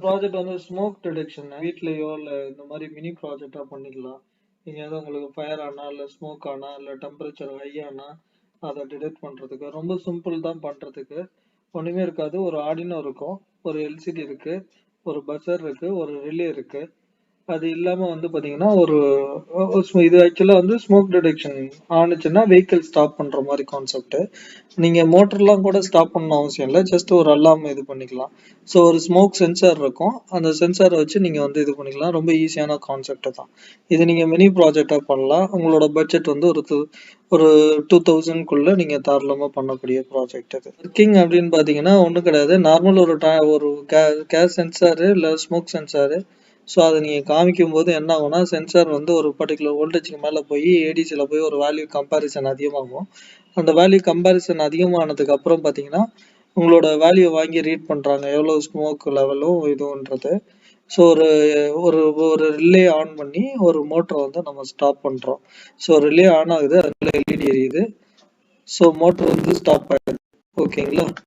Project வந்து smoke detection வீட்லயோ இல்லை இந்த மாதிரி மினி ப்ராஜெக்டாக பண்ணிக்கலாம். எங்கேயாவது உங்களுக்கு ஃபயர் ஆனா இல்லை ஸ்மோக் ஆனா இல்லை டெம்பரேச்சர் ஹை ஆனா அதை டிடெக்ட் பண்ணுறதுக்கு ரொம்ப சிம்பிள் தான் பண்ணுறதுக்கு. ஒன்றுமே இருக்காது. ஒரு ஆர்டினோ இருக்கும், ஒரு எல்சிடி இருக்கு, ஒரு பஸர் இருக்கு, ஒரு ரிலே இருக்கு. அது இல்லாம வந்து பாத்தீங்கன்னா இது ஆக்சுவலா வந்து ஸ்மோக் டிடெக்ஷன் ஆனிச்சுன்னா வெஹிக்கிள் ஸ்டாப் பண்ற மாதிரி கான்செப்ட். நீங்க மோட்டர்லாம் கூட ஸ்டாப் பண்ண அவசியம் இல்லை, ஜஸ்ட் ஒரு அலாம் இது பண்ணிக்கலாம். ஸோ ஒரு ஸ்மோக் சென்சார் இருக்கும், அந்த சென்சாரை வச்சு நீங்க வந்து இது பண்ணிக்கலாம். ரொம்ப ஈஸியான கான்செப்ட் தான் இது. நீங்க மினி ப்ராஜெக்டா பண்ணலாம். உங்களோட பட்ஜெட் வந்து ஒரு 2000 நீங்க தாராளமா பண்ணக்கூடிய ப்ராஜெக்ட் இது. ஒர்க்கிங் அப்படின்னு பாத்தீங்கன்னா ஒன்றும் கிடையாது. நார்மல் ஒரு கேஸ் சென்சாரு இல்லை ஸ்மோக் சென்சாரு. ஸோ அதை நீங்கள் காமிக்கும் போது என்ன ஆகும்னா, சென்சார் வந்து ஒரு பர்டிகுலர் வோல்டேஜ்க்கு மேலே போய் ஏடிசியில் போய் ஒரு வேல்யூ கம்பேரிசன் அதிகமாகும். அந்த வேல்யூ கம்பேரிசன் அதிகமானதுக்கு அப்புறம் பார்த்தீங்கன்னா உங்களோட வேல்யூ வாங்கி ரீட் பண்ணுறாங்க, எவ்வளோ ஸ்மோக் லெவலும் இதுன்றது. ஸோ ஒரு ஒரு ஒரு ரிலே ஆன் பண்ணி ஒரு மோட்டரை வந்து நம்ம ஸ்டாப் பண்ணுறோம். ஸோ ரிலே ஆன் ஆகுது, அதில் எல்இடி எரியுது. ஸோ மோட்டர் வந்து ஸ்டாப் ஆகிடுது. ஓகேங்களா?